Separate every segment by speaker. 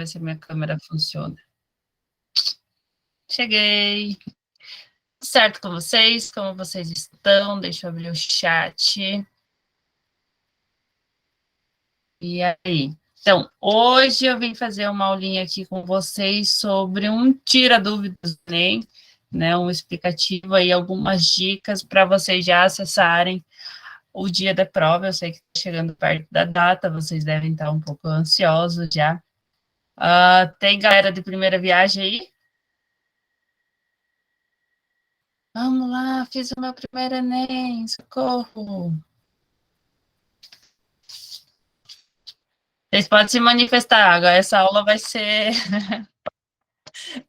Speaker 1: ver se a minha câmera funciona. Cheguei. Tudo certo com vocês? Como vocês estão? Deixa eu abrir o chat. E aí? Então, hoje eu vim fazer uma aulinha aqui com vocês sobre um tira-dúvidas do Enem, né? Um explicativo aí, algumas dicas para vocês já acessarem o dia da prova. Eu sei que está chegando perto da data, vocês devem estar um pouco ansiosos já. Tem galera de primeira viagem aí? Vamos lá, fiz o meu primeiro Enem, socorro! Vocês podem se manifestar, agora essa aula vai ser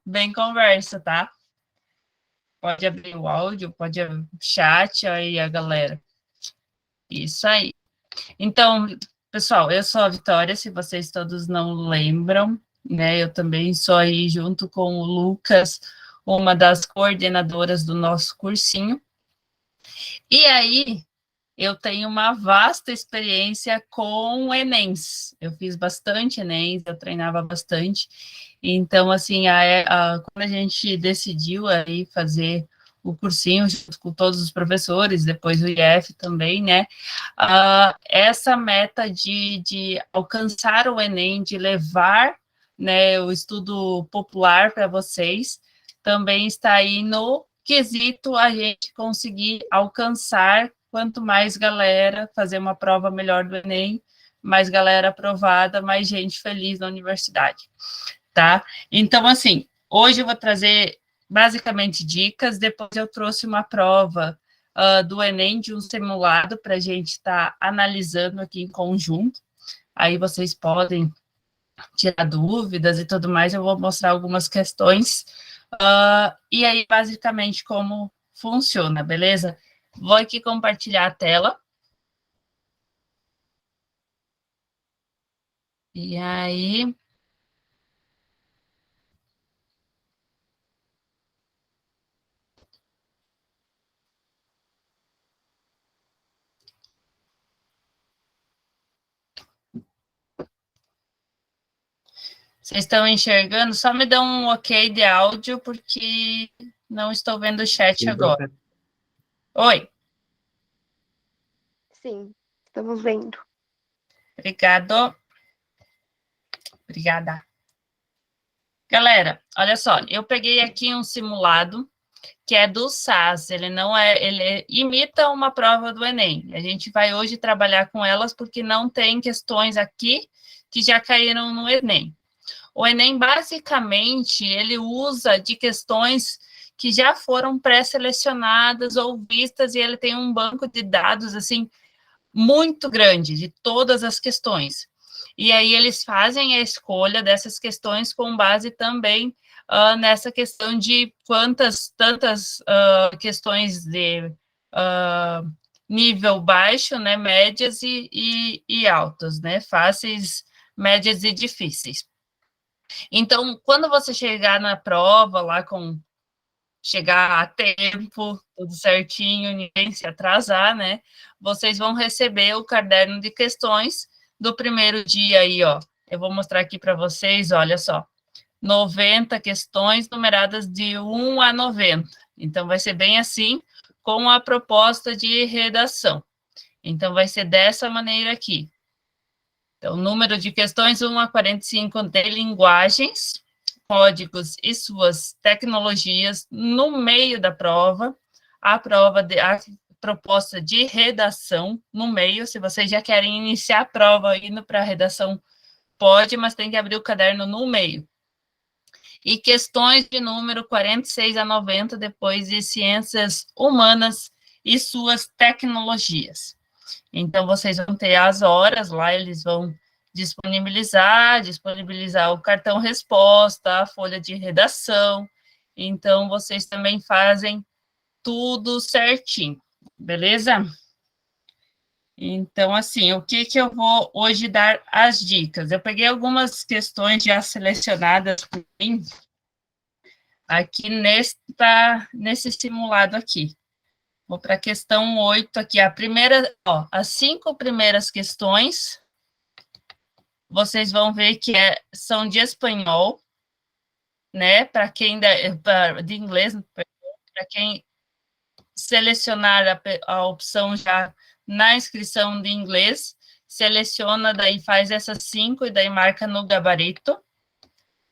Speaker 1: bem conversa, tá? Pode abrir o áudio, pode abrir o chat, aí a galera. Isso aí. Então, pessoal, eu sou a Vitória, se vocês todos não lembram, né? Eu também sou aí, junto com o Lucas, uma das coordenadoras do nosso cursinho. E aí, eu tenho uma vasta experiência com Enems. Eu fiz bastante Enems, eu treinava bastante. Então, assim, quando a gente decidiu aí fazer o cursinho junto com todos os professores, depois o IF também, né? Essa meta de alcançar o Enem, de levar, né, o estudo popular para vocês, também está aí no quesito a gente conseguir alcançar quanto mais galera fazer uma prova melhor do Enem, mais galera aprovada, mais gente feliz na universidade, tá? Então, assim, hoje eu vou trazer basicamente dicas, depois eu trouxe uma prova do Enem, de um simulado, para a gente estar analisando aqui em conjunto, aí vocês podem tirar dúvidas e tudo mais, eu vou mostrar algumas questões, e aí, basicamente, como funciona, beleza? Vou aqui compartilhar a tela. E aí... Vocês estão enxergando? Só me dão um ok de áudio, porque não estou vendo o chat
Speaker 2: Sim,
Speaker 1: agora.
Speaker 2: profe.
Speaker 1: Oi.
Speaker 3: Sim, estamos vendo.
Speaker 1: Obrigado. Obrigada. Galera, olha só, eu peguei aqui um simulado que é do SAS, ele imita uma prova do Enem. A gente vai hoje trabalhar com elas porque não tem questões aqui que já caíram no Enem. O Enem, basicamente, ele usa de questões que já foram pré-selecionadas ou vistas, e ele tem um banco de dados, assim, muito grande, de todas as questões. E aí eles fazem a escolha dessas questões com base também nessa questão de tantas questões de nível baixo, né, médias e altas, né, fáceis, médias e difíceis. Então, quando você chegar na prova lá chegar a tempo, tudo certinho, ninguém se atrasar, né? Vocês vão receber o caderno de questões do primeiro dia aí, ó. Eu vou mostrar aqui para vocês, olha só. 90 questões numeradas de 1 a 90. Então, vai ser bem assim, com a proposta de redação. Então, vai ser dessa maneira aqui. Então, número de questões 1 a 45 de linguagens, códigos e suas tecnologias no meio da prova, a proposta de redação no meio. Se vocês já querem iniciar a prova indo para a redação, pode, mas tem que abrir o caderno no meio. E questões de número 46 a 90, depois de ciências humanas e suas tecnologias. Então, vocês vão ter as horas lá, eles vão disponibilizar o cartão resposta, a folha de redação. Então, vocês também fazem tudo certinho, beleza? Então, assim, o que eu vou hoje dar as dicas? Eu peguei algumas questões já selecionadas por mim, aqui nesse simulado aqui. Vou para a questão 8 aqui. A primeira, ó, as 5 primeiras questões vocês vão ver que são de espanhol, né? Para quem de inglês, para quem selecionar a opção já na inscrição de inglês, seleciona, daí faz essas 5 e daí marca no gabarito.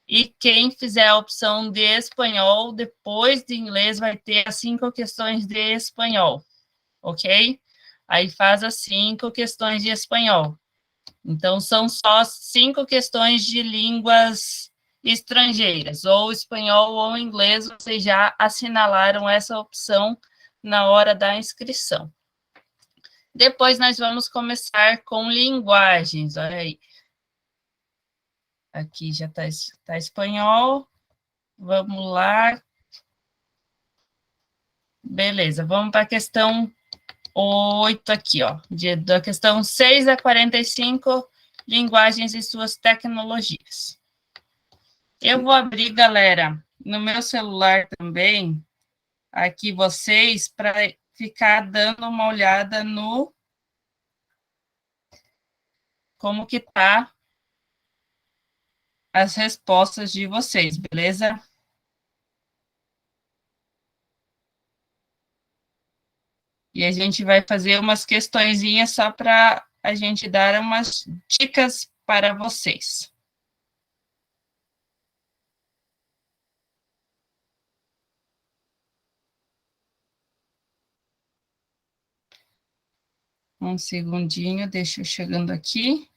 Speaker 1: E quem fizer a opção de espanhol, depois de inglês, vai ter as 5 questões de espanhol, ok? Aí faz as 5 questões de espanhol. Então, são só 5 questões de línguas estrangeiras, ou espanhol ou inglês, vocês já assinalaram essa opção na hora da inscrição. Depois, nós vamos começar com linguagens, olha aí. Aqui já tá espanhol. Vamos lá. Beleza, vamos para a questão 8 aqui, ó. Da questão 6 a 45, linguagens e suas tecnologias. Eu vou abrir, galera, no meu celular também, aqui vocês, para ficar dando uma olhada no como que tá as respostas de vocês, beleza? E a gente vai fazer umas questõezinhas só para a gente dar umas dicas para vocês. Um segundinho, deixa eu chegando aqui.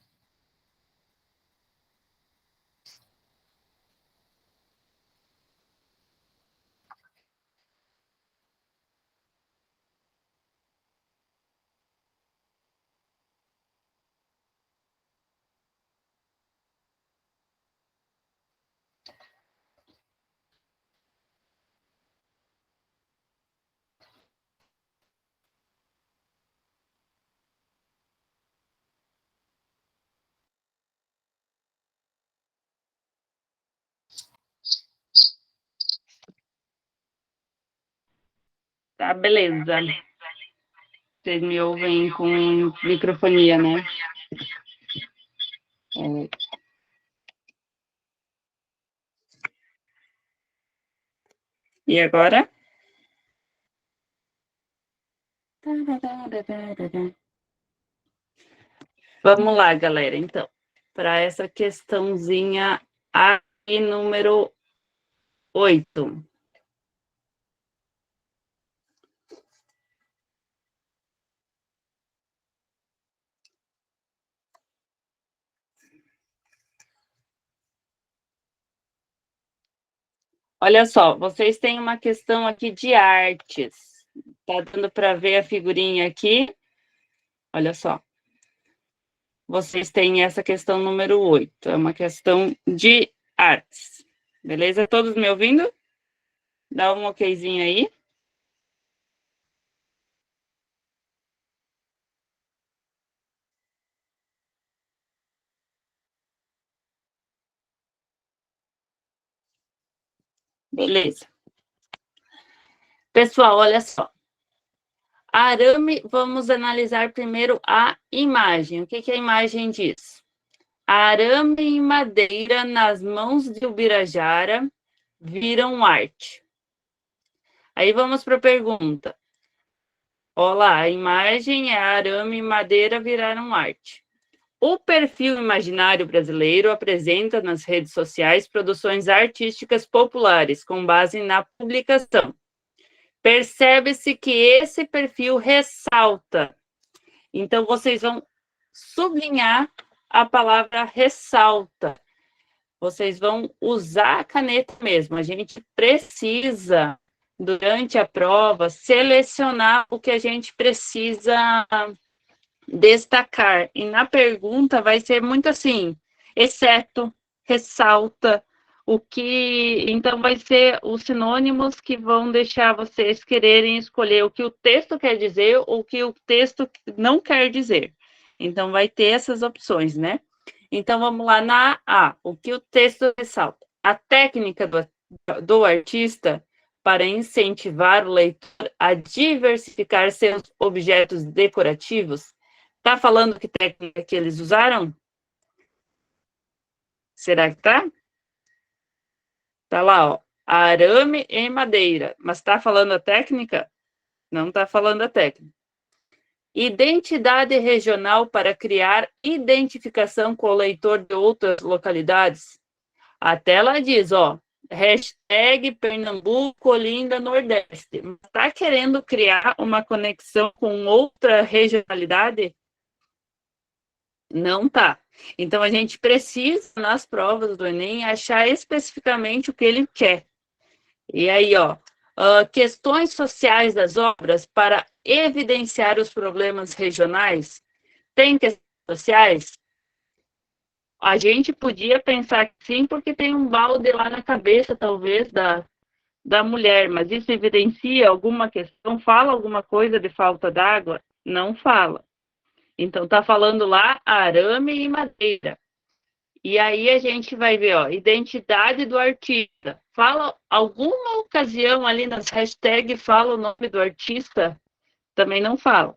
Speaker 1: Tá, beleza. Vocês me ouvem com microfonia, né? É. E agora? Vamos lá, galera, então. Para essa questãozinha aí, número 8. Olha só, vocês têm uma questão aqui de artes. Tá dando para ver a figurinha aqui? Olha só. Vocês têm essa questão número 8. É uma questão de artes. Beleza? Todos me ouvindo? Dá um okzinho aí. Beleza. Pessoal, olha só. Arame, vamos analisar primeiro a imagem. O que a imagem diz? Arame e madeira nas mãos de Ubirajara viram arte. Aí vamos para a pergunta. Olá, a imagem é arame e madeira viraram arte. O perfil imaginário brasileiro apresenta nas redes sociais produções artísticas populares com base na publicação. Percebe-se que esse perfil ressalta. Então, vocês vão sublinhar a palavra ressalta. Vocês vão usar a caneta mesmo. A gente precisa, durante a prova, selecionar o que a gente precisa destacar. E na pergunta vai ser muito assim, exceto, ressalta, o que... Então, vai ser os sinônimos que vão deixar vocês quererem escolher o que o texto quer dizer ou o que o texto não quer dizer. Então, vai ter essas opções, né? Então, vamos lá na A. O que o texto ressalta? A técnica do artista para incentivar o leitor a diversificar seus objetos decorativos. Tá falando que técnica que eles usaram? Será que tá? Tá lá, ó. Arame em madeira. Mas tá falando a técnica? Não tá falando a técnica. Identidade regional para criar identificação com o leitor de outras localidades. A tela diz, ó, hashtag Pernambuco, Olinda, Nordeste. Está querendo criar uma conexão com outra regionalidade? Não tá. Então, a gente precisa, nas provas do Enem, achar especificamente o que ele quer. E aí, ó, questões sociais das obras para evidenciar os problemas regionais. Tem questões sociais? A gente podia pensar que sim, porque tem um balde lá na cabeça, talvez, da mulher, mas isso evidencia alguma questão? Fala alguma coisa de falta d'água? Não fala. Então, está falando lá arame e madeira. E aí a gente vai ver, ó, identidade do artista. Fala alguma ocasião ali nas hashtags, fala o nome do artista? Também não fala.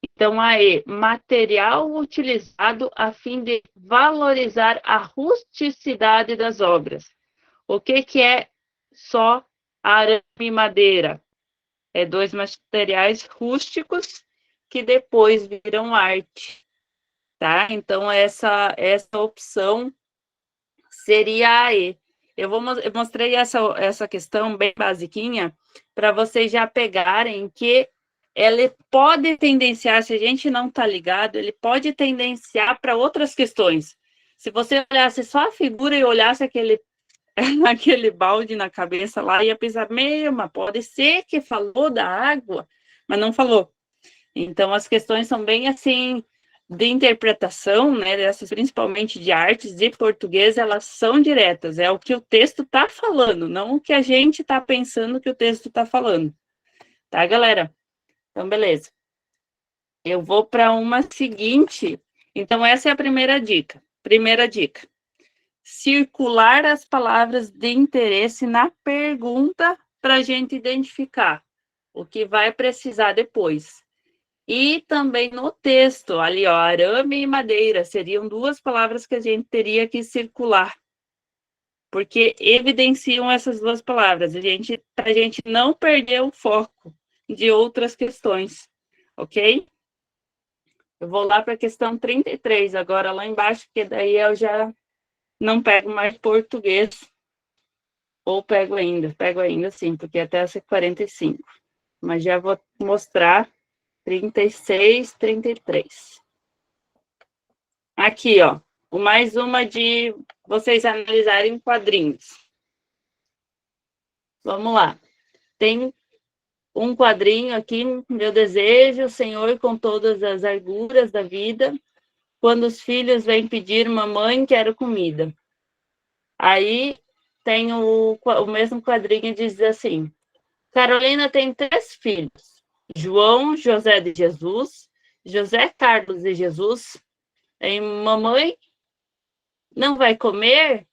Speaker 1: Então, aí, material utilizado a fim de valorizar a rusticidade das obras. O que é só arame e madeira? É dois materiais rústicos que depois viram arte, tá? Então, essa opção seria a E. Eu mostrei essa questão bem basiquinha para vocês já pegarem que ele pode tendenciar, se a gente não está ligado, ele pode tendenciar para outras questões. Se você olhasse só a figura e olhasse aquele balde na cabeça lá, ia pensar, mas pode ser que falou da água, mas não falou. Então, as questões são bem assim, de interpretação, né, dessas, principalmente de artes, de português, elas são diretas, é o que o texto está falando, não o que a gente está pensando que o texto está falando. Tá, galera? Então, beleza. Eu vou para uma seguinte. Então, essa é a primeira dica. Primeira dica. Circular as palavras de interesse na pergunta para a gente identificar o que vai precisar depois. E também no texto, ali, ó, arame e madeira, seriam duas palavras que a gente teria que circular, porque evidenciam essas duas palavras, para a gente não perder o foco de outras questões, ok? Eu vou lá para a questão 33, agora lá embaixo, porque daí eu já não pego mais português, ou pego ainda sim, porque até essa 45, mas já vou mostrar 36, 33. Aqui, ó, mais uma de vocês analisarem quadrinhos. Vamos lá. Tem um quadrinho aqui, meu desejo, Senhor, com todas as arguras da vida, quando os filhos vêm pedir, mamãe, quero comida. Aí tem o mesmo quadrinho diz assim, Carolina tem 3 filhos, João José de Jesus, José Carlos de Jesus, e mamãe, não vai comer?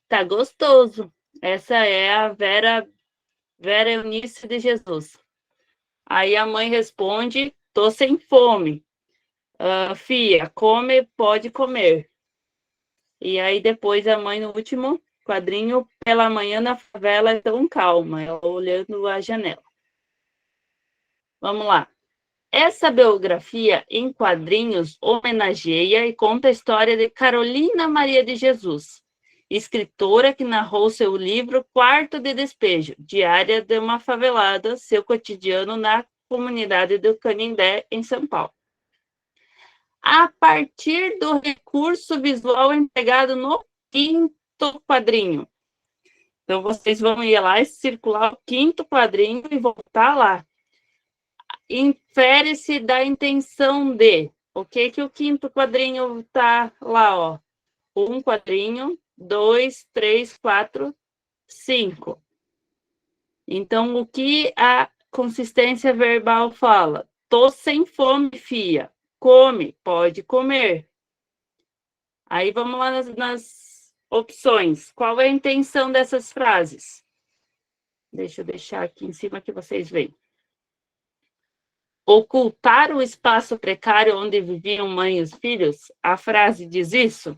Speaker 1: Tá gostoso. Essa é a Vera Eunice de Jesus. Aí a mãe responde, tô sem fome. Fia, come, pode comer. E aí depois a mãe, no último quadrinho, pela manhã na favela é tão calma, ela olhando a janela. Vamos lá. Essa biografia em quadrinhos homenageia e conta a história de Carolina Maria de Jesus, escritora que narrou seu livro Quarto de Despejo, Diária de uma Favelada, seu cotidiano na comunidade do Canindé, em São Paulo. A partir do recurso visual empregado no 5º quadrinho. Então, vocês vão ir lá e circular o 5º quadrinho e voltar lá. Infere-se da intenção de. O que o 5º quadrinho está lá, ó? 1 quadrinho, 2, 3, 4, 5. Então, o que a consistência verbal fala? Tô sem fome, fia. Come, pode comer. Aí vamos lá nas opções. Qual é a intenção dessas frases? Deixa eu deixar aqui em cima que vocês veem. Ocultar o espaço precário onde viviam mãe e os filhos? A frase diz isso?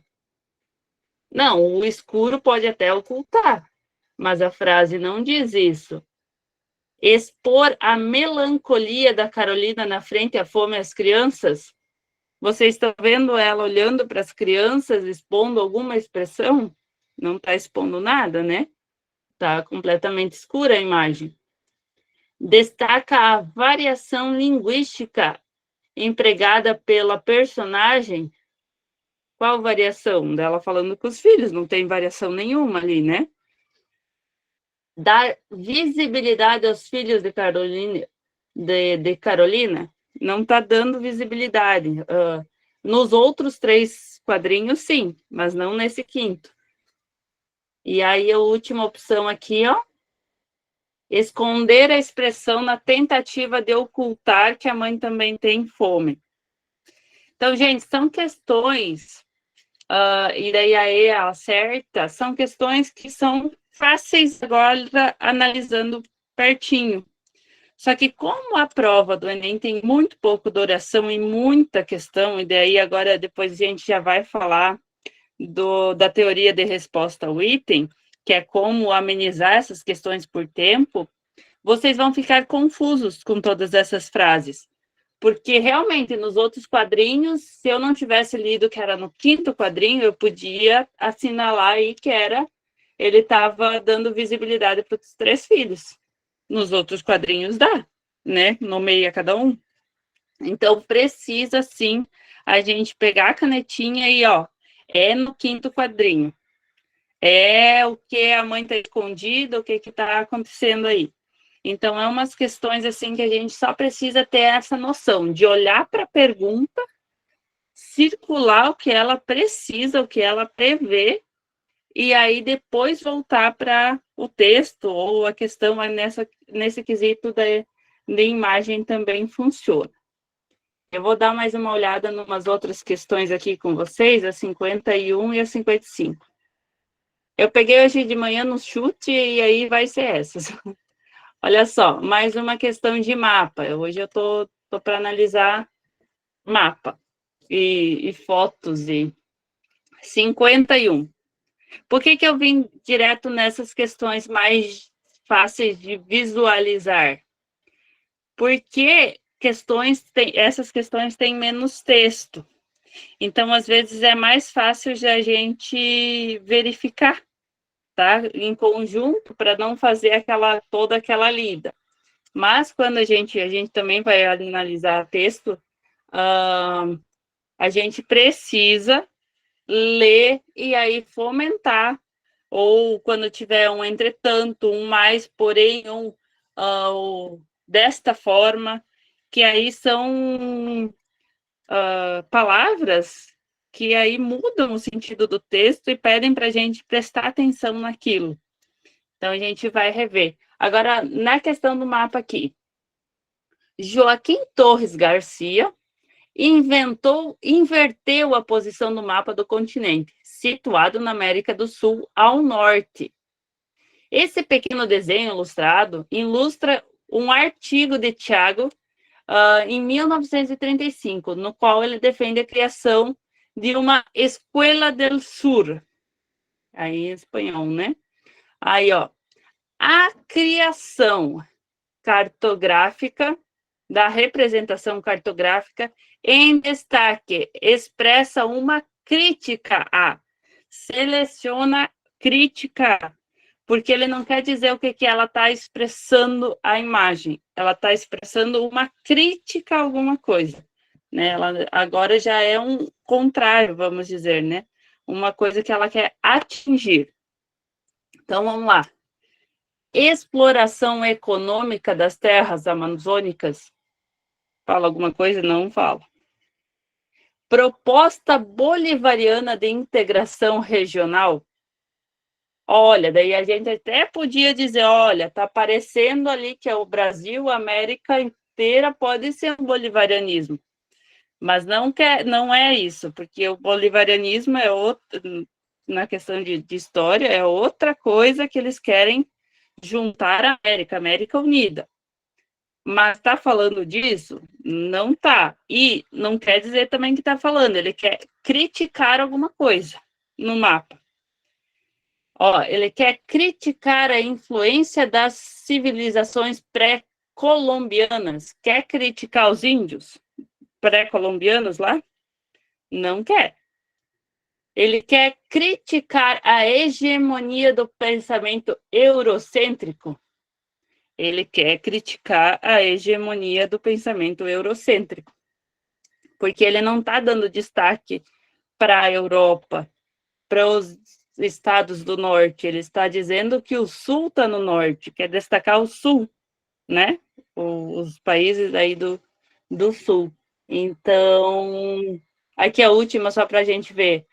Speaker 2: Não, o escuro pode até ocultar, mas a frase não diz isso. Expor a melancolia da Carolina na frente à fome às crianças? Você está vendo ela olhando para as crianças, expondo alguma expressão? Não está expondo nada, né? Está completamente escura a imagem. Destaca a variação linguística empregada pela personagem. Qual variação? Dela falando com os filhos, não tem variação nenhuma ali, né? Dar visibilidade aos filhos de Carolina, não está dando visibilidade. Nos outros 3 quadrinhos, sim, mas não nesse 5º. E aí a última opção aqui, ó, esconder a expressão na tentativa de ocultar que a mãe também tem fome. Então, gente, são questões, e daí a E acerta, são questões que são fáceis agora analisando pertinho. Só que como a prova do Enem tem muito pouco de oração e muita questão, e daí agora depois a gente já vai falar da teoria de resposta ao item, que é como amenizar essas questões por tempo, vocês vão ficar confusos com todas essas frases. Porque realmente nos outros quadrinhos, se eu não tivesse lido que era no 5º quadrinho, eu podia assinalar aí que ele estava dando visibilidade para os 3 filhos. Nos outros quadrinhos dá, né? Nomeia cada um. Então, precisa, sim, a gente pegar a canetinha e, ó, é no 5º quadrinho. É o que a mãe está escondida, o que está acontecendo aí. Então, é umas questões, assim, que a gente só precisa ter essa noção de olhar para a pergunta, circular o que ela precisa, o que ela prevê, e aí depois voltar para o texto ou a questão nesse quesito de imagem também funciona. Eu vou dar mais uma olhada em umas outras questões aqui com vocês, a 51 e a 55. Eu peguei hoje de manhã no chute e aí vai ser essas. Olha só, mais uma questão de mapa. Hoje eu tô para analisar mapa e fotos e 51. Por que eu vim direto nessas questões mais fáceis de visualizar? Porque essas questões têm menos texto. Então, às vezes, é mais fácil de a gente verificar, tá? Em conjunto, para não fazer toda aquela lida. Mas, quando a gente também vai analisar texto, a gente precisa ler e aí fomentar, ou quando tiver um entretanto, um mais, porém, desta forma, que aí são palavras que aí mudam o sentido do texto e pedem para a gente prestar atenção naquilo. Então, a gente vai rever. Agora, na questão do mapa aqui, Joaquim Torres Garcia inverteu a posição do mapa do continente, situado na América do Sul ao norte. Esse pequeno desenho ilustrado ilustra um artigo de Thiago em 1935, no qual ele defende a criação de uma Escuela del Sur, aí em espanhol, né? Aí, ó, a criação cartográfica da representação cartográfica em destaque expressa uma crítica seleciona crítica, porque ele não quer dizer o que ela está expressando a imagem, ela está expressando uma crítica a alguma coisa, né? Ela agora já é um contrário, vamos dizer, né? Uma coisa que ela quer atingir. Então, vamos lá. Exploração econômica das terras amazônicas. Fala alguma coisa? Não fala. Proposta bolivariana de integração regional. Olha, daí a gente até podia dizer, olha, está aparecendo ali que é o Brasil, a América inteira pode ser um bolivarianismo. Mas não é isso, porque o bolivarianismo é outro, na questão de história, é outra coisa que eles querem juntar a América Unida. Mas está falando disso? Não está. E não quer dizer também que está falando, ele quer criticar alguma coisa no mapa. Ó, ele quer criticar a influência das civilizações pré-colombianas. Quer criticar os índios pré-colombianos lá? Não quer. Ele quer criticar a hegemonia do pensamento eurocêntrico. Ele quer criticar a hegemonia do pensamento eurocêntrico. Porque ele não está dando destaque para a Europa, para os estados do norte. Ele está dizendo que o sul está no norte, quer destacar o sul, né? Os países aí do sul. Então, aqui a última, só para a gente ver.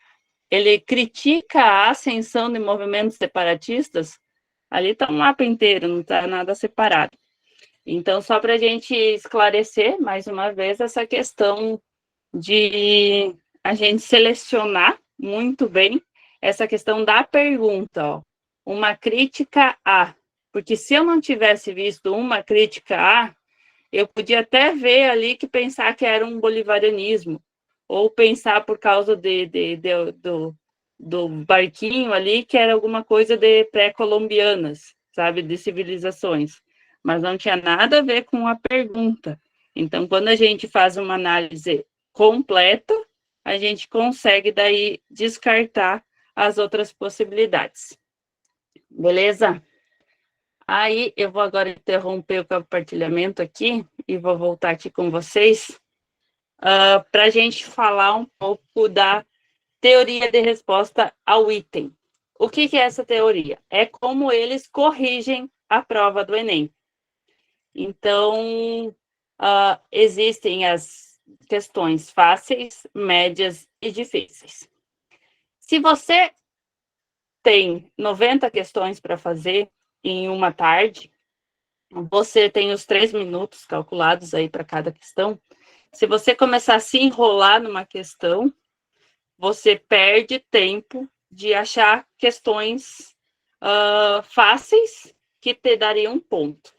Speaker 2: Ele critica a ascensão de movimentos separatistas. Ali está um mapa inteiro, não está nada separado. Então, só para a gente esclarecer, mais uma vez, essa questão de a gente selecionar muito bem essa questão da pergunta, ó. Uma crítica a. Porque se eu não tivesse visto uma crítica a, eu podia até ver ali que pensar que era um bolivarianismo, ou pensar por causa do barquinho ali, que era alguma coisa de pré-colombianas, sabe, de civilizações. Mas não tinha nada a ver com a pergunta. Então, quando a gente faz uma análise completa, a gente consegue daí descartar as outras possibilidades. Beleza? Aí, eu vou agora interromper o compartilhamento aqui e vou voltar aqui com vocês para a gente falar um pouco da teoria de resposta ao item. O que é essa teoria? É como eles corrigem a prova do Enem. Então, existem as questões fáceis, médias e difíceis. Se você tem 90 questões para fazer em uma tarde, você tem os 3 minutos calculados aí para cada questão. Se você começar a se enrolar numa questão, você perde tempo de achar questões fáceis que te dariam um ponto.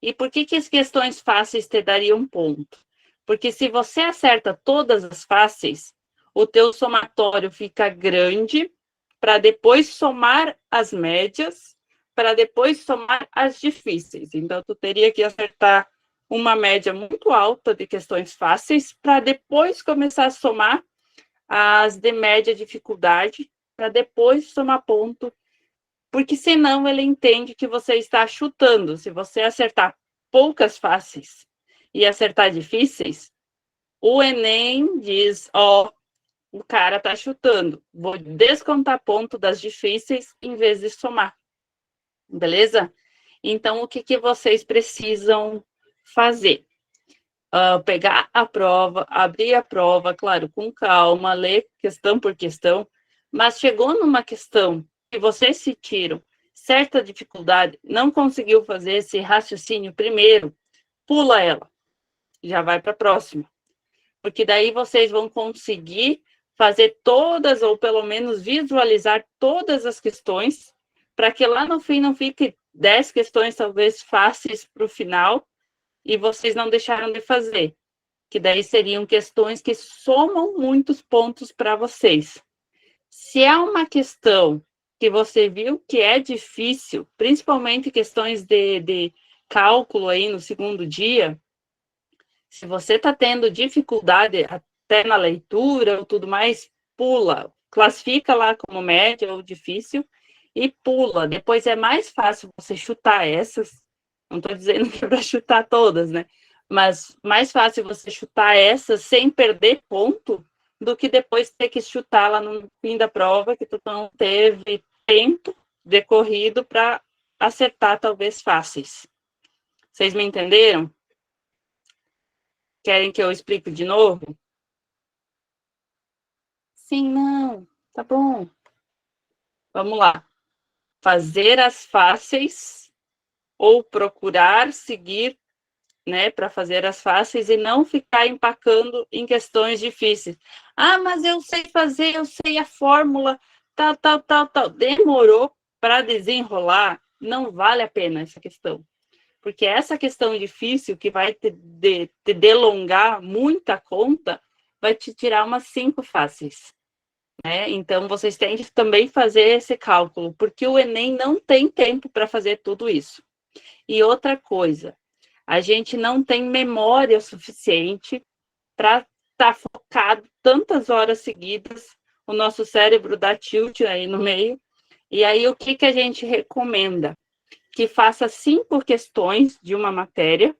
Speaker 2: E por que as questões fáceis te dariam um ponto? Porque se você acerta todas as fáceis, o teu somatório fica grande para depois somar as médias, para depois somar as difíceis. Então, tu teria que acertar uma média muito alta de questões fáceis para depois começar a somar as de média dificuldade, para depois somar ponto, porque senão ele entende que você está chutando. Se você acertar poucas fáceis e acertar difíceis, o Enem diz, ó, o cara está chutando, vou descontar ponto das difíceis em vez de somar. Beleza? Então, o que vocês precisam fazer? Pegar a prova, abrir a prova, claro, com calma, ler questão por questão, mas chegou numa questão que vocês sentiram certa dificuldade, não conseguiu fazer esse raciocínio primeiro, pula ela, já vai para a próxima. Porque daí vocês vão conseguir fazer todas, ou pelo menos visualizar todas as questões, para que lá no fim não fique 10 questões talvez fáceis para o final, e vocês não deixaram de fazer, que daí seriam questões que somam muitos pontos para vocês. Se é uma questão que você viu que é difícil, principalmente questões de cálculo aí no segundo dia, se você está tendo dificuldade até na leitura ou tudo mais, pula, classifica lá como média ou difícil e pula. Depois é mais fácil você chutar essas, não estou dizendo que é para chutar todas, né? Mas mais fácil você chutar essas sem perder ponto do que depois ter que chutar lá no fim da prova, que tu não teve tempo decorrido para acertar talvez fáceis. Vocês me entenderam? Querem que eu explique de novo? Sim, não. Tá bom. Vamos lá. Fazer as fáceis ou procurar seguir, né, para fazer as fáceis e não ficar empacando em questões difíceis. Ah, mas eu sei fazer, eu sei a fórmula, tal. Demorou para desenrolar, não vale a pena essa questão. Porque essa questão difícil, que vai te delongar muita conta, vai te tirar umas 5 fáceis. né? Então, vocês têm que também fazer esse cálculo, porque o Enem não tem tempo para fazer tudo isso. E outra coisa, a gente não tem memória suficiente para estar focado tantas horas seguidas, o nosso cérebro dá tilt aí no meio. E aí, o que a gente recomenda? Que faça 5 questões de uma matéria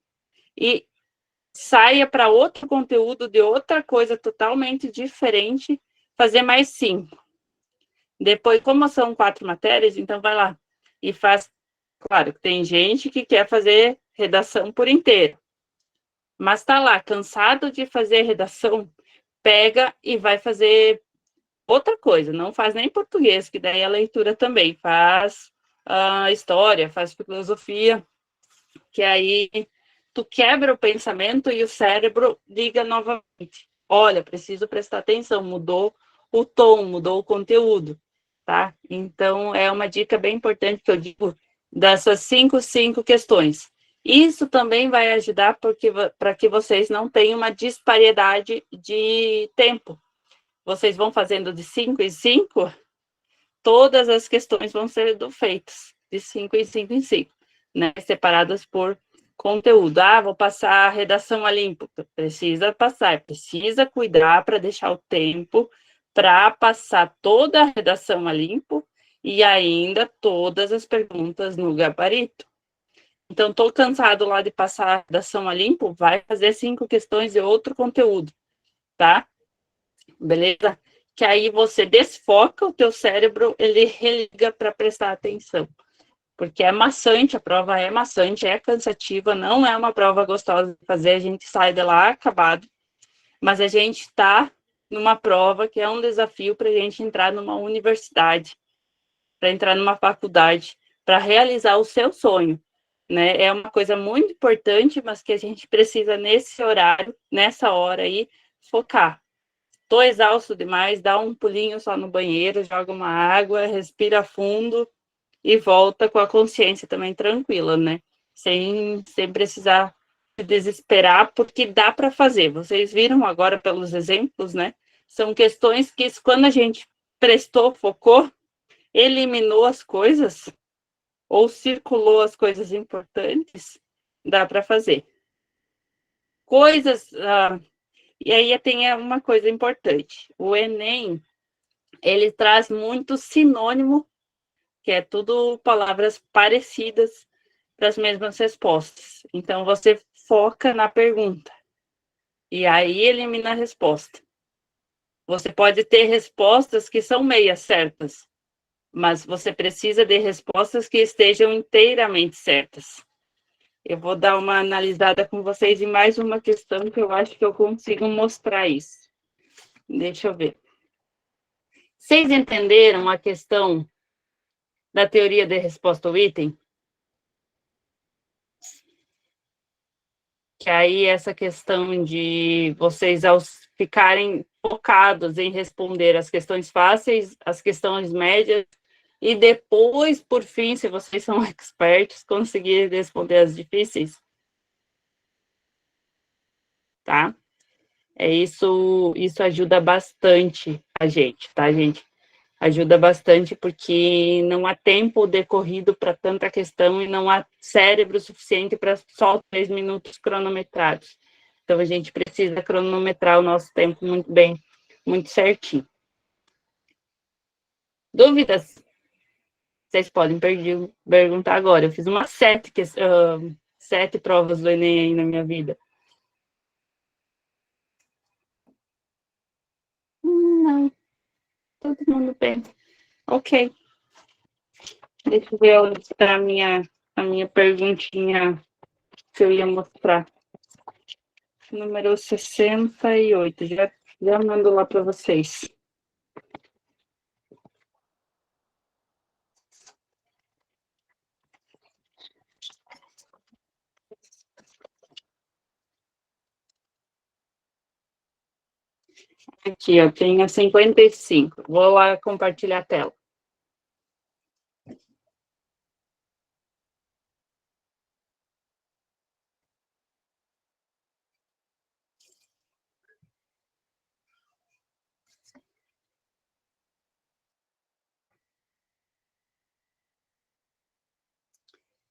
Speaker 2: e saia para outro conteúdo de outra coisa totalmente diferente, fazer mais 5. Depois, como são 4 matérias, então vai lá e faz. Claro que tem gente que quer fazer redação por inteiro, mas está lá, cansado de fazer redação, pega e vai fazer outra coisa, não faz nem português, que daí a leitura também, faz história, faz filosofia, que aí tu quebra o pensamento e o cérebro liga novamente. Olha, preciso prestar atenção, mudou o tom, mudou o conteúdo, tá? Então, é uma dica bem importante que eu digo dessas 5 questões. Isso também vai ajudar para que vocês não tenham uma disparidade de tempo. Vocês vão fazendo de 5 em 5, todas as questões vão sendo feitas de 5 em 5 em 5, né? Separadas por conteúdo. Ah, vou passar a redação a limpo. Precisa passar, precisa cuidar para deixar o tempo para passar toda a redação a limpo e ainda todas as perguntas no gabarito. Então, estou cansado lá de passar a redação a limpo, vai fazer 5 questões de outro conteúdo, tá? Beleza? Que aí você desfoca o teu cérebro, ele religa para prestar atenção. Porque é maçante, a prova é maçante, é cansativa, não é uma prova gostosa de fazer, a gente sai de lá acabado, mas a gente está numa prova que é um desafio para a gente entrar numa universidade, para entrar numa faculdade, para realizar o seu sonho, né? É uma coisa muito importante, mas que a gente precisa nesse horário, nessa hora aí, focar. Estou exausto demais, dá um pulinho só no banheiro, joga uma água, respira fundo e volta com a consciência também tranquila, né? Sem precisar se desesperar, porque dá para fazer. Vocês viram agora pelos exemplos, né? São questões que, quando a gente prestou, focou, eliminou as coisas ou circulou as coisas importantes, dá para fazer. Coisas. E aí tem uma coisa importante. O Enem, ele traz muito sinônimo, que é tudo palavras parecidas para as mesmas respostas. Então, você foca na pergunta e aí elimina a resposta. Você pode ter respostas que são meias certas, mas você precisa de respostas que estejam inteiramente certas. Eu vou dar uma analisada com vocês em mais uma questão que eu acho que eu consigo mostrar isso. Deixa eu ver. Vocês entenderam a questão da teoria de resposta ao item? Que aí essa questão de vocês, ao ficarem focados em responder as questões fáceis, as questões médias, e depois, por fim, se vocês são expertos, conseguir responder as difíceis, tá? Isso ajuda bastante a gente, tá, gente? Ajuda bastante porque não há tempo decorrido para tanta questão e não há cérebro suficiente para só 3 minutos cronometrados. Então, a gente precisa cronometrar o nosso tempo muito bem, muito certinho. Dúvidas? Vocês podem perguntar agora. Eu fiz umas 7 provas do Enem aí na minha vida. Não, todo mundo bem. Ok. Deixa eu ver onde está a minha perguntinha que eu ia mostrar. Número 68. Já mando lá para vocês. Aqui, ó, tem a 55. Vou lá compartilhar a tela.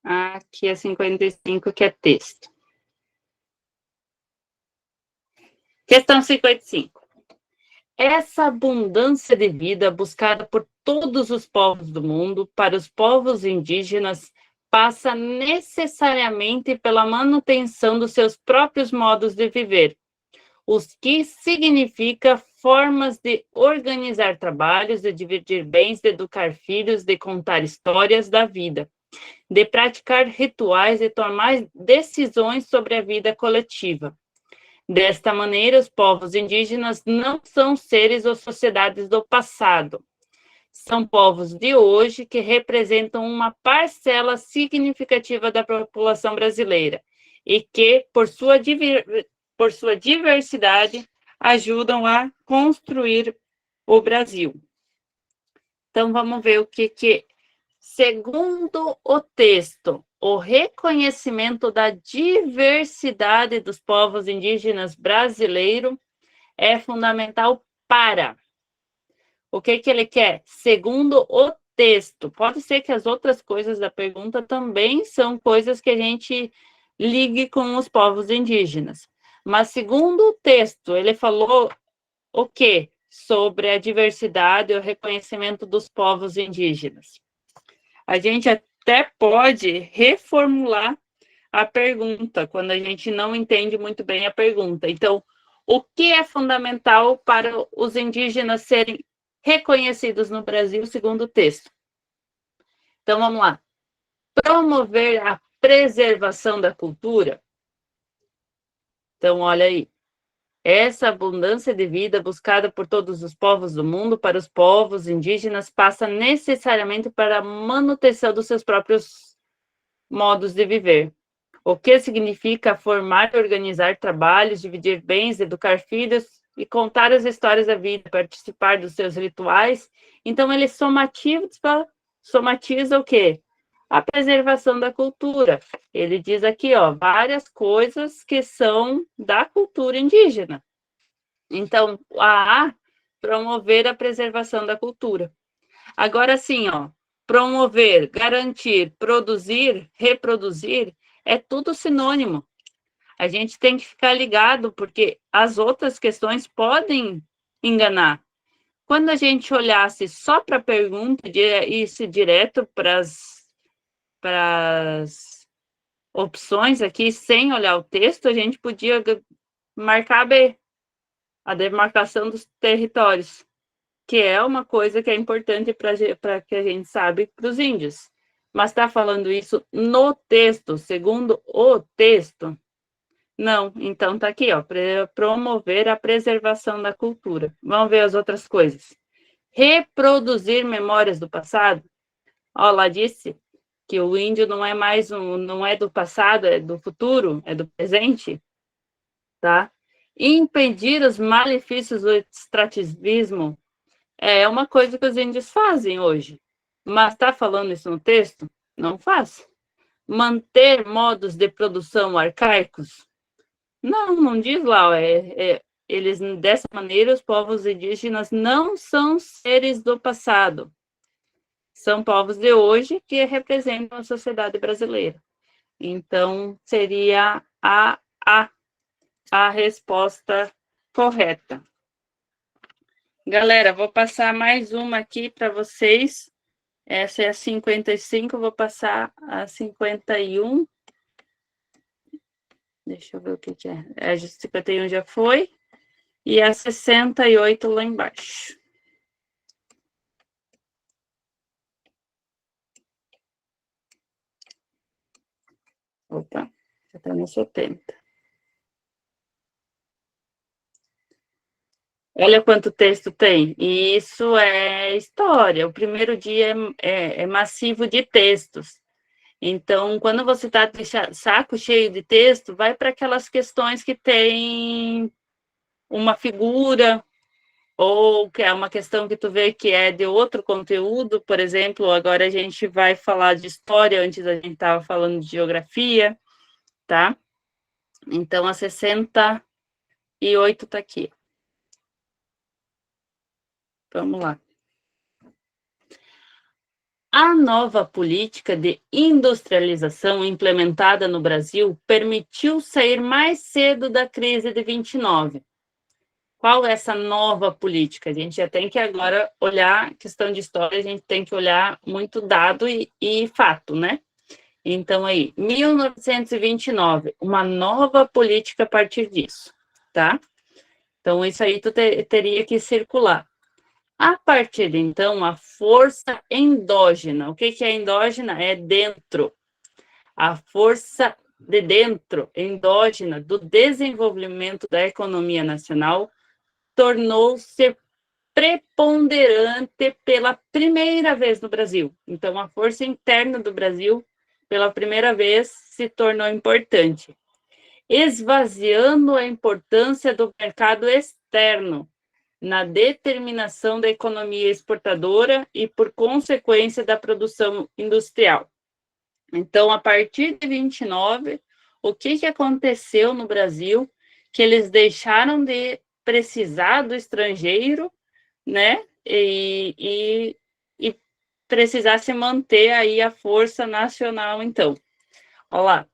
Speaker 2: Aqui é 55, que é texto. Questão 55. Essa abundância de vida buscada por todos os povos do mundo, para os povos indígenas, passa necessariamente pela manutenção dos seus próprios modos de viver, os que significa formas de organizar trabalhos, de dividir bens, de educar filhos, de contar histórias da vida, de praticar rituais e tomar decisões sobre a vida coletiva. Desta maneira, os povos indígenas não são seres ou sociedades do passado. São povos de hoje que representam uma parcela significativa da população brasileira e que, por sua diversidade, ajudam a construir o Brasil. Então, vamos ver o que segundo o texto, o reconhecimento da diversidade dos povos indígenas brasileiros é fundamental para... O que ele quer? Segundo o texto. Pode ser que as outras coisas da pergunta também são coisas que a gente ligue com os povos indígenas. Mas, segundo o texto, ele falou o quê? Sobre a diversidade e o reconhecimento dos povos indígenas. A gente até pode reformular a pergunta, quando a gente não entende muito bem a pergunta. Então, o que é fundamental para os indígenas serem reconhecidos no Brasil, segundo o texto? Então, vamos lá. Promover a preservação da cultura. Então, olha aí. Essa abundância de vida buscada por todos os povos do mundo, para os povos indígenas, passa necessariamente para a manutenção dos seus próprios modos de viver. O que significa formar e organizar trabalhos, dividir bens, educar filhos e contar as histórias da vida, participar dos seus rituais. Então, ele somatiza o quê? A preservação da cultura. Ele diz aqui, ó, várias coisas que são da cultura indígena. Então, a promover a preservação da cultura. Agora, sim, ó, promover, garantir, produzir, reproduzir, é tudo sinônimo. A gente tem que ficar ligado, porque as outras questões podem enganar. Quando a gente olhasse só para a pergunta e isso direto para as opções aqui, sem olhar o texto, a gente podia marcar B, a demarcação dos territórios, que é uma coisa que é importante para que a gente sabe para os índios. Mas está falando isso no texto, segundo o texto? Não, então está aqui, ó, promover a preservação da cultura. Vamos ver as outras coisas. Reproduzir memórias do passado. Ó, lá disse que o índio não é mais não é do passado, é do futuro, é do presente, tá? Impedir os malefícios do extrativismo é uma coisa que os índios fazem hoje. Mas está falando isso no texto? Não faz. Manter modos de produção arcaicos? Não diz lá. Eles, dessa maneira, os povos indígenas não são seres do passado. São povos de hoje que representam a sociedade brasileira. Então, seria a resposta correta. Galera, vou passar mais uma aqui para vocês. Essa é a 55, vou passar a 51. Deixa eu ver o que é. A 51 já foi. E a 68 lá embaixo. Opa, já está no 70. Olha quanto texto tem. E isso é história. O primeiro dia é massivo de textos. Então, quando você está de saco cheio de texto, vai para aquelas questões que tem uma figura, ou que é uma questão que tu vê que é de outro conteúdo. Por exemplo, agora a gente vai falar de história, antes a gente estava falando de geografia, tá? Então, a 68 está aqui. Vamos lá. A nova política de industrialização implementada no Brasil permitiu sair mais cedo da crise de 29. Qual é essa nova política? A gente já tem que agora olhar, questão de história, a gente tem que olhar muito dado e fato, né? Então, aí, 1929, uma nova política a partir disso, tá? Então, isso aí tu teria que circular. A partir de então, a força endógena. O que é endógena? É dentro. A força de dentro, endógena, do desenvolvimento da economia nacional, tornou-se preponderante pela primeira vez no Brasil. Então, a força interna do Brasil, pela primeira vez, se tornou importante, esvaziando a importância do mercado externo na determinação da economia exportadora e, por consequência, da produção industrial. Então, a partir de 29, o que aconteceu no Brasil? Que eles deixaram de precisar do estrangeiro, né? E precisar se manter aí a força nacional, então. Olha lá.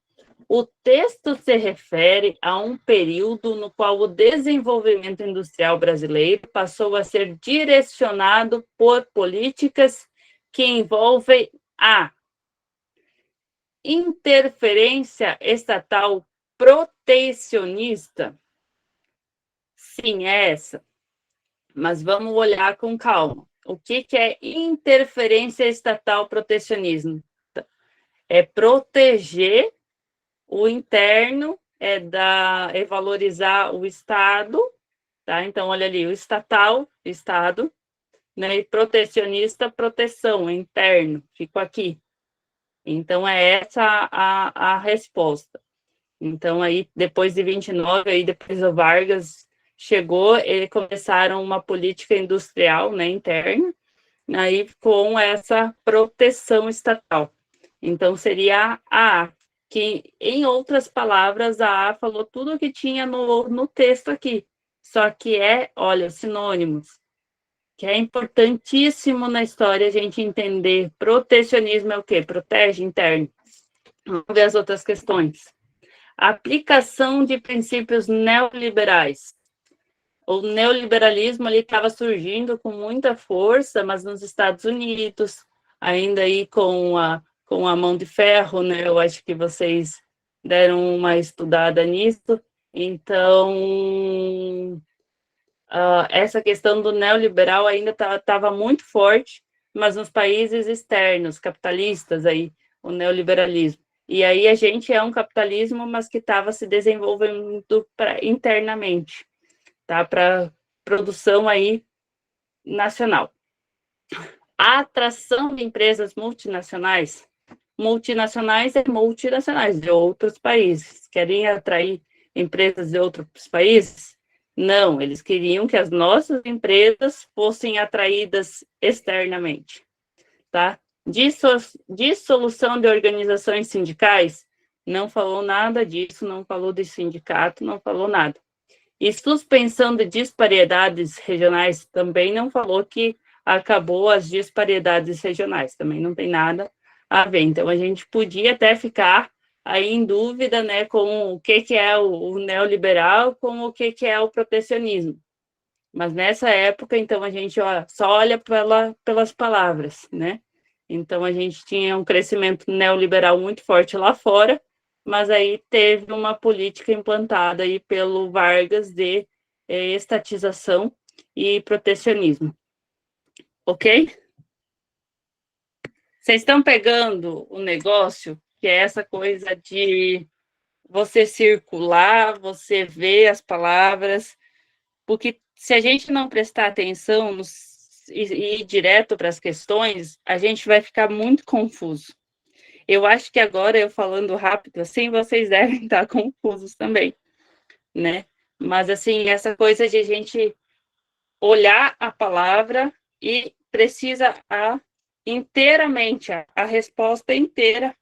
Speaker 2: O texto se refere a um período no qual o desenvolvimento industrial brasileiro passou a ser direcionado por políticas que envolvem a interferência estatal protecionista. Sim, é essa. Mas vamos olhar com calma. O que é interferência estatal protecionismo? É proteger o interno, é valorizar o Estado, tá? Então, olha ali, o estatal, Estado, né? E protecionista, proteção, interno, fico aqui. Então, é essa a resposta. Então, aí, depois de 29, aí depois o Vargas chegou, eles começaram uma política industrial, né, interna, aí com essa proteção estatal. Então, seria a que, em outras palavras, a falou tudo o que tinha no texto aqui, só que olha, sinônimos, que é importantíssimo na história a gente entender. Protecionismo é o quê? Protege interno. Vamos ver as outras questões. Aplicação de princípios neoliberais. O neoliberalismo ali estava surgindo com muita força, mas nos Estados Unidos, ainda aí com a mão de ferro, né? Eu acho que vocês deram uma estudada nisso. Então, essa questão do neoliberal ainda estava muito forte, mas nos países externos, capitalistas, aí, o neoliberalismo. E aí a gente é um capitalismo, mas que estava se desenvolvendo internamente, tá? Para produção aí nacional. A atração de empresas multinacionais de outros países. Querem atrair empresas de outros países? Não, eles queriam que as nossas empresas fossem atraídas externamente, tá? Dissolução de organizações sindicais? Não falou nada disso, não falou de sindicato, não falou nada. E suspensão de disparidades regionais? Também não falou que acabou as disparidades regionais, também não tem nada a ver. Então, a gente podia até ficar aí em dúvida, né, com o que é o neoliberal, com o que é o protecionismo. Mas nessa época, então, a gente só olha pelas palavras, né? Então, a gente tinha um crescimento neoliberal muito forte lá fora, mas aí teve uma política implantada aí pelo Vargas de estatização e protecionismo. Ok? Vocês estão pegando o negócio, que é essa coisa de você circular, você ver as palavras, porque se a gente não prestar atenção e ir direto para as questões, a gente vai ficar muito confuso. Eu acho que agora, eu falando rápido assim, vocês devem estar confusos também, né? Mas, assim, essa coisa de a gente olhar a palavra e precisa inteiramente, a resposta inteira,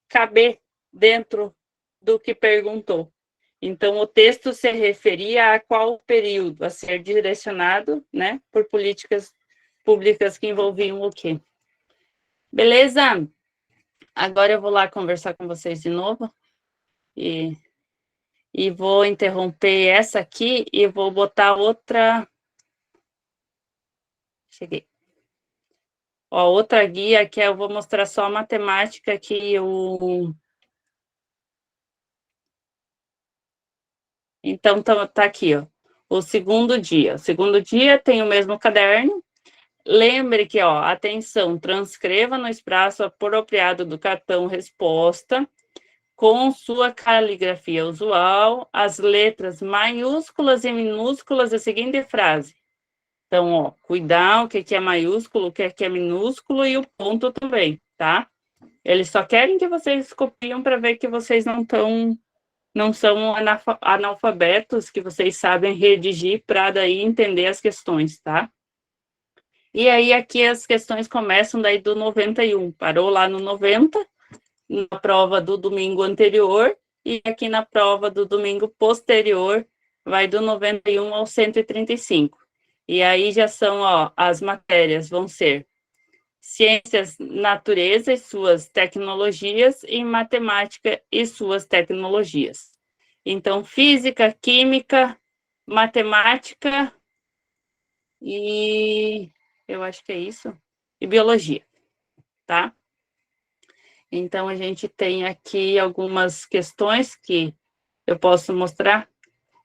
Speaker 2: caber dentro do que perguntou. Então, o texto se referia a qual período a ser direcionado, né, por políticas públicas que envolviam o quê? Beleza? Agora eu vou lá conversar com vocês de novo. E vou interromper essa aqui e vou botar outra. Cheguei. Ó, outra guia que eu vou mostrar só a matemática que eu... Então, tá aqui, ó. O segundo dia. O segundo dia tem o mesmo caderno. Lembre que, ó, atenção, transcreva no espaço apropriado do cartão resposta, com sua caligrafia usual, as letras maiúsculas e minúsculas da seguinte frase. Então, ó, cuidar o que é maiúsculo, o que é minúsculo e o ponto também, tá? Eles só querem que vocês copiam para ver que vocês não são analfabetos, que vocês sabem redigir para daí entender as questões, tá? E aí, aqui as questões começam daí do 91. Parou lá no 90, na prova do domingo anterior, e aqui na prova do domingo posterior, vai do 91 ao 135. E aí já são, ó, as matérias vão ser ciências, natureza e suas tecnologias, e matemática e suas tecnologias. Então, física, química, matemática e... eu acho que é isso. E biologia, tá? Então, a gente tem aqui algumas questões que eu posso mostrar.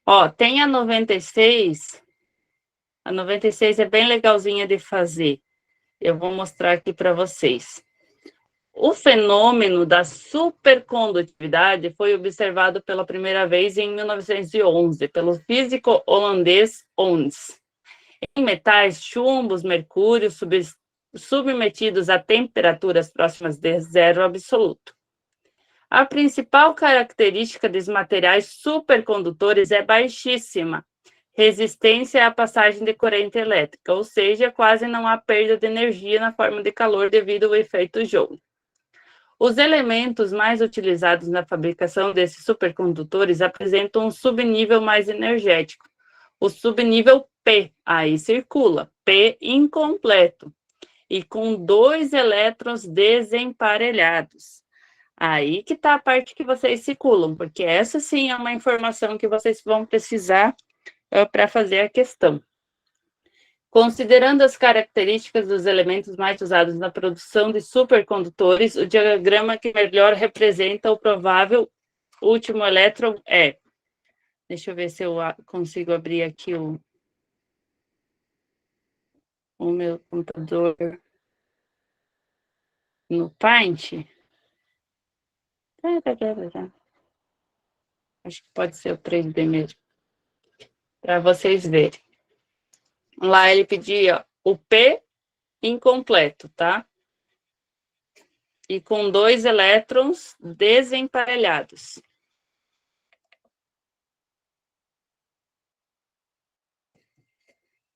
Speaker 2: Ó, tem a 96. A 96 é bem legalzinha de fazer. Eu vou mostrar aqui para vocês. O fenômeno da supercondutividade foi observado pela primeira vez em 1911, pelo físico holandês Ons. Em metais, chumbos, mercúrio, submetidos a temperaturas próximas de zero absoluto. A principal característica dos materiais supercondutores é baixíssima resistência à passagem de corrente elétrica, ou seja, quase não há perda de energia na forma de calor devido ao efeito Joule. Os elementos mais utilizados na fabricação desses supercondutores apresentam um subnível mais energético, o subnível P, aí circula, P incompleto, e com 2 elétrons desemparelhados. Aí que está a parte que vocês circulam, porque essa sim é uma informação que vocês vão precisar para fazer a questão. Considerando as características dos elementos mais usados na produção de supercondutores, o diagrama que melhor representa o provável último elétron é... Deixa eu ver se eu consigo abrir aqui o meu computador no Paint. Acho que pode ser o 3D mesmo. Para vocês verem. Lá ele pedia o P incompleto, tá? E com 2 elétrons desemparelhados.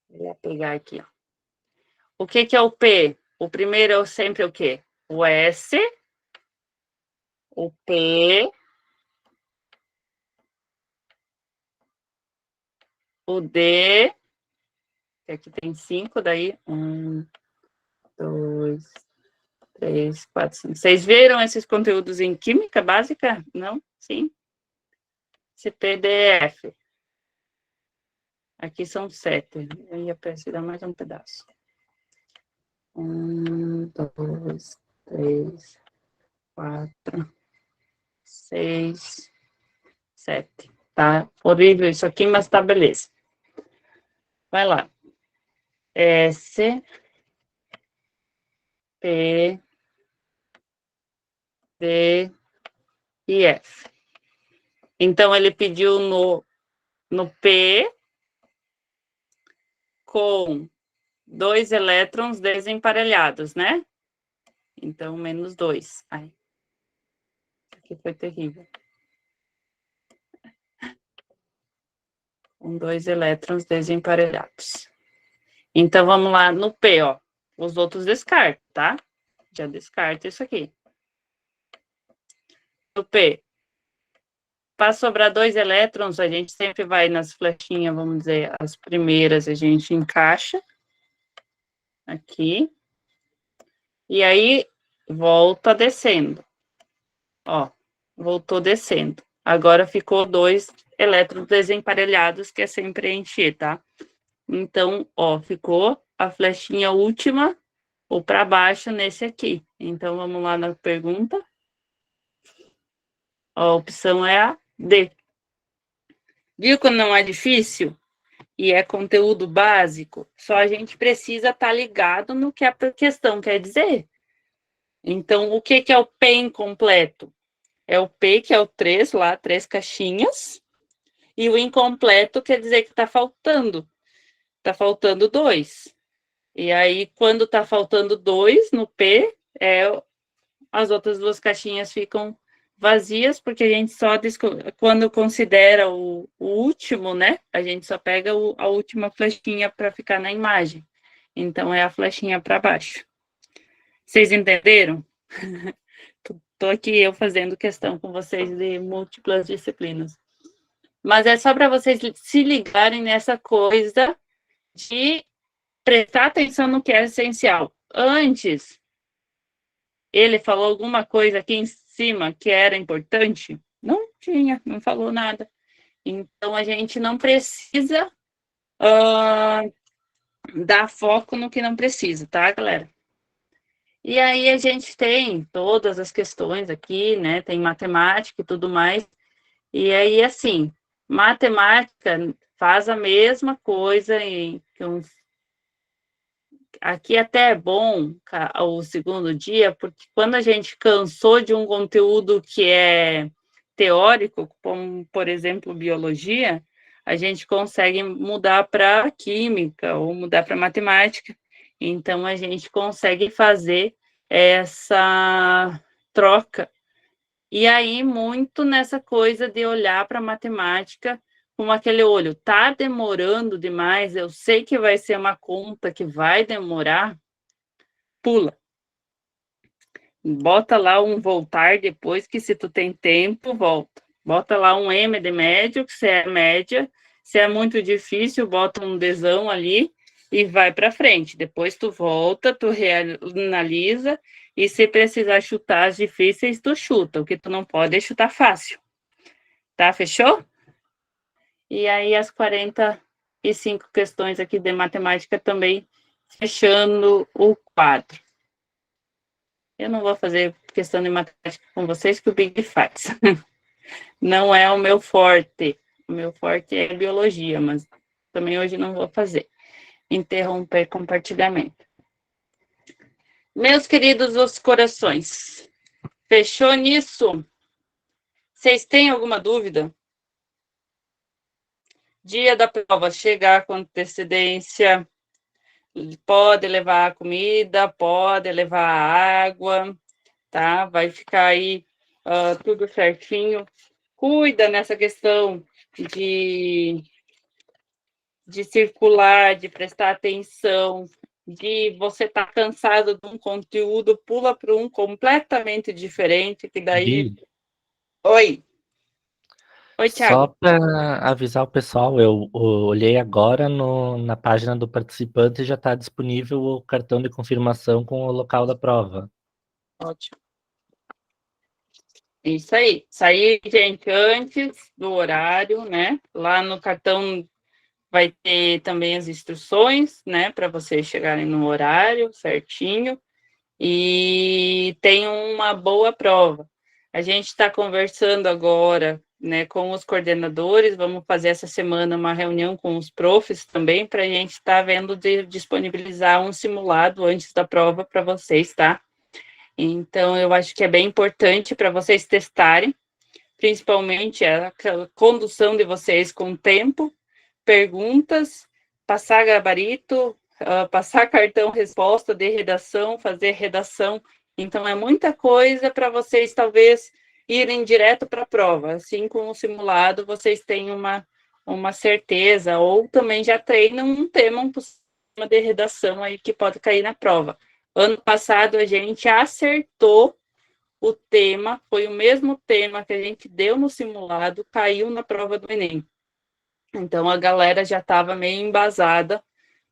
Speaker 2: Vou pegar aqui, ó. O que é o P? O primeiro é sempre o quê? O S, o P, o D, que aqui tem 5, daí 1, 2, 3, 4, 5. Vocês viram esses conteúdos em química básica? Não? Sim? Esse PDF. Aqui são 7. Eu ia precisar mais um pedaço. 1, 2, 3, 4, 6, 7. Tá horrível isso aqui, mas tá beleza. Vai lá. S, P, D e F. Então, ele pediu no P com 2 elétrons desemparelhados, né? Então, menos 2. Ai, aqui foi terrível. Com 2 elétrons desemparelhados. Então, vamos lá no P, ó. Os outros descartam, tá? Já descarta isso aqui. No P, para sobrar 2 elétrons, a gente sempre vai nas flechinhas, vamos dizer, as primeiras a gente encaixa. Aqui. E aí, volta descendo. Ó, voltou descendo. Agora ficou 2 elétrons desemparelhados, que é sem preencher, tá? Então, ó, ficou a flechinha última, ou para baixo, nesse aqui. Então, vamos lá na pergunta. A opção é a D. Viu quando não é difícil? E é conteúdo básico? Só a gente precisa estar ligado no que a questão quer dizer. Então, o que é o P incompleto? É o P, que é o 3 lá, 3 caixinhas. E o incompleto quer dizer que está faltando. Está faltando 2. E aí, quando está faltando 2 no P, as outras 2 caixinhas ficam vazias, porque a gente só, quando considera o último, né? A gente só pega a última flechinha para ficar na imagem. Então, é a flechinha para baixo. Vocês entenderam? Estou aqui eu fazendo questão com vocês de múltiplas disciplinas. Mas é só para vocês se ligarem nessa coisa de prestar atenção no que é essencial. Antes, ele falou alguma coisa aqui em cima que era importante? Não tinha, não falou nada. Então, a gente não precisa dar foco no que não precisa, tá, galera? E aí, a gente tem todas as questões aqui, né? Tem matemática e tudo mais. E aí, assim, matemática faz a mesma coisa aqui até é bom o segundo dia, porque quando a gente cansou de um conteúdo que é teórico, como, por exemplo, biologia, a gente consegue mudar para química ou mudar para matemática. Então, a gente consegue fazer essa troca. E aí, muito nessa coisa de olhar para a matemática com aquele olho, tá demorando demais, eu sei que vai ser uma conta que vai demorar, pula. Bota lá um voltar depois, que se tu tem tempo, volta. Bota lá um M de médio, que se é média. Se é muito difícil, bota um Dzão ali e vai para frente. Depois tu volta, tu reanalisa, e se precisar chutar as difíceis, tu chuta. O que tu não pode é chutar fácil. Tá? Fechou? E aí, as 45 questões aqui de matemática também, fechando o quadro. Eu não vou fazer questão de matemática com vocês, que o Big faz. Não é o meu forte. O meu forte é biologia, mas também hoje não vou fazer. Interromper compartilhamento. Meus queridos os corações, fechou nisso? Vocês têm alguma dúvida? Dia da prova, chegar com antecedência, pode levar comida, pode levar água, tá? Vai ficar aí tudo certinho. Cuida nessa questão de circular, de prestar atenção, de você estar cansado de um conteúdo, pula para um completamente diferente, que daí...
Speaker 4: Bi,
Speaker 2: Oi,
Speaker 4: só
Speaker 2: Thiago.
Speaker 4: para avisar o pessoal, eu olhei agora na página do participante e já está disponível o cartão de confirmação com o local da prova.
Speaker 2: Ótimo. Isso aí. Sair, gente, antes do horário, né? Lá no cartão vai ter também as instruções, né? Para vocês chegarem no horário certinho. E tem uma boa prova. A gente está conversando agora, né, com os coordenadores. Vamos fazer essa semana uma reunião com os profs também, para a gente estar vendo de disponibilizar um simulado antes da prova para vocês, tá? Então, eu acho que é bem importante para vocês testarem, principalmente a condução de vocês com tempo, perguntas, passar gabarito, passar cartão resposta de redação, fazer redação. Então, é muita coisa para vocês, talvez, irem direto para a prova. Assim, com o simulado, vocês têm uma certeza, ou também já treinam um tema de redação aí que pode cair na prova. Ano passado, a gente acertou o tema, foi o mesmo tema que a gente deu no simulado, caiu na prova do Enem. Então, a galera já estava meio embasada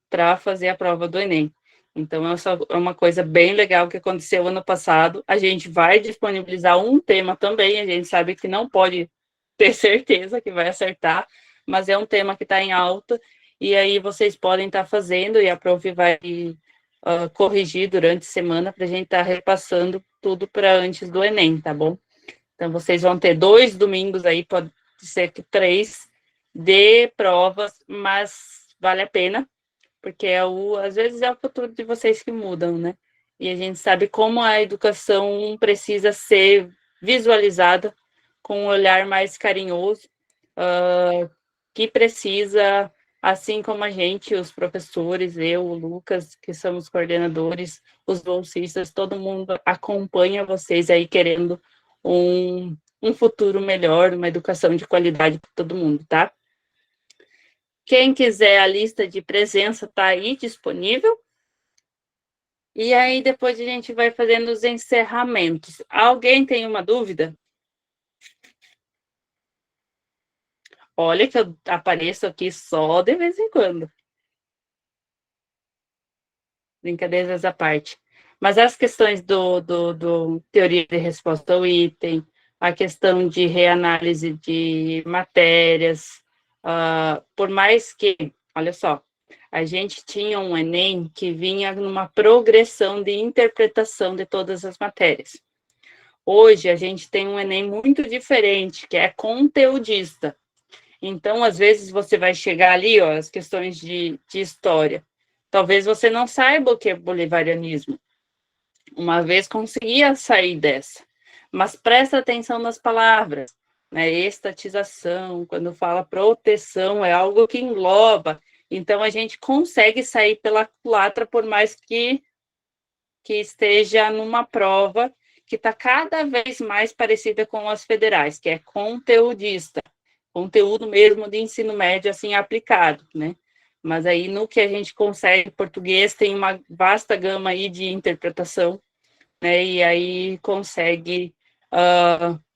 Speaker 2: para fazer a prova do Enem. Então, essa é uma coisa bem legal que aconteceu ano passado. A gente vai disponibilizar um tema também, a gente sabe que não pode ter certeza que vai acertar, mas é um tema que está em alta, e aí vocês podem estar fazendo, e a prof vai corrigir durante a semana para a gente estar repassando tudo para antes do Enem, tá bom? Então, vocês vão ter 2 domingos aí, pode ser que 3, de provas, mas vale a pena, porque às vezes é o futuro de vocês que mudam, né? E a gente sabe como a educação precisa ser visualizada com um olhar mais carinhoso, que precisa, assim como a gente, os professores, eu, o Lucas, que somos coordenadores, os bolsistas, todo mundo acompanha vocês aí querendo um futuro melhor, uma educação de qualidade para todo mundo, tá? Quem quiser, a lista de presença está aí disponível. E aí, depois a gente vai fazendo os encerramentos. Alguém tem uma dúvida? Olha que eu apareço aqui só de vez em quando. Brincadeiras à parte. Mas as questões do teoria de resposta ao item, a questão de reanálise de matérias, por mais que, olha só, a gente tinha um Enem que vinha numa progressão de interpretação de todas as matérias. Hoje, a gente tem um Enem muito diferente, que é conteudista. Então, às vezes, você vai chegar ali, ó, as questões de história. Talvez você não saiba o que é bolivarianismo. Uma vez conseguia sair dessa. Mas presta atenção nas palavras, né? Estatização, quando fala proteção, é algo que engloba. Então, a gente consegue sair pela culatra, por mais que esteja numa prova que está cada vez mais parecida com as federais, que é conteudista. Conteúdo mesmo de ensino médio, assim, aplicado, né? Mas aí, no que a gente consegue, português tem uma vasta gama aí de interpretação, né? E aí consegue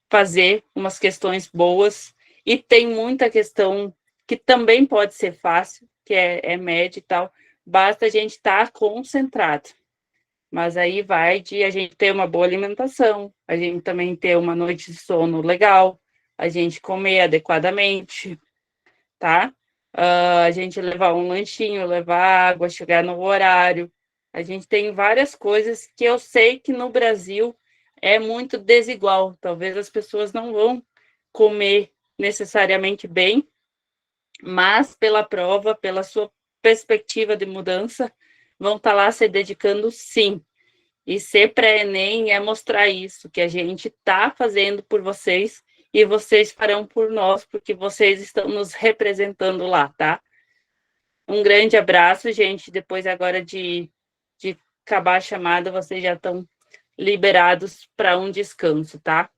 Speaker 2: fazer umas questões boas. E tem muita questão que também pode ser fácil, que é média e tal. Basta a gente estar concentrado. Mas aí vai de a gente ter uma boa alimentação, a gente também ter uma noite de sono legal, a gente comer adequadamente, tá? A gente levar um lanchinho, levar água, chegar no horário. A gente tem várias coisas que eu sei que no Brasil é muito desigual. Talvez as pessoas não vão comer necessariamente bem, mas pela prova, pela sua perspectiva de mudança, vão estar lá se dedicando sim. E ser pré-ENEM é mostrar isso, que a gente está fazendo por vocês e vocês farão por nós, porque vocês estão nos representando lá, tá? Um grande abraço, gente. Depois agora de acabar a chamada, vocês já estão liberados para um descanso, tá?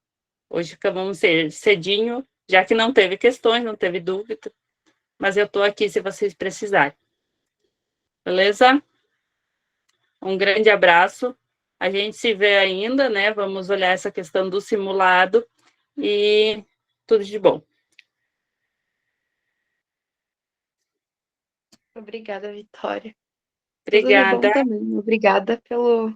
Speaker 2: Hoje acabamos cedinho, já que não teve questões, não teve dúvida, mas eu estou aqui se vocês precisarem. Beleza? Um grande abraço. A gente se vê ainda, né? Vamos olhar essa questão do simulado e tudo de bom.
Speaker 3: Obrigada, Vitória.
Speaker 2: Obrigada.
Speaker 3: Tudo de bom também. Obrigada pelo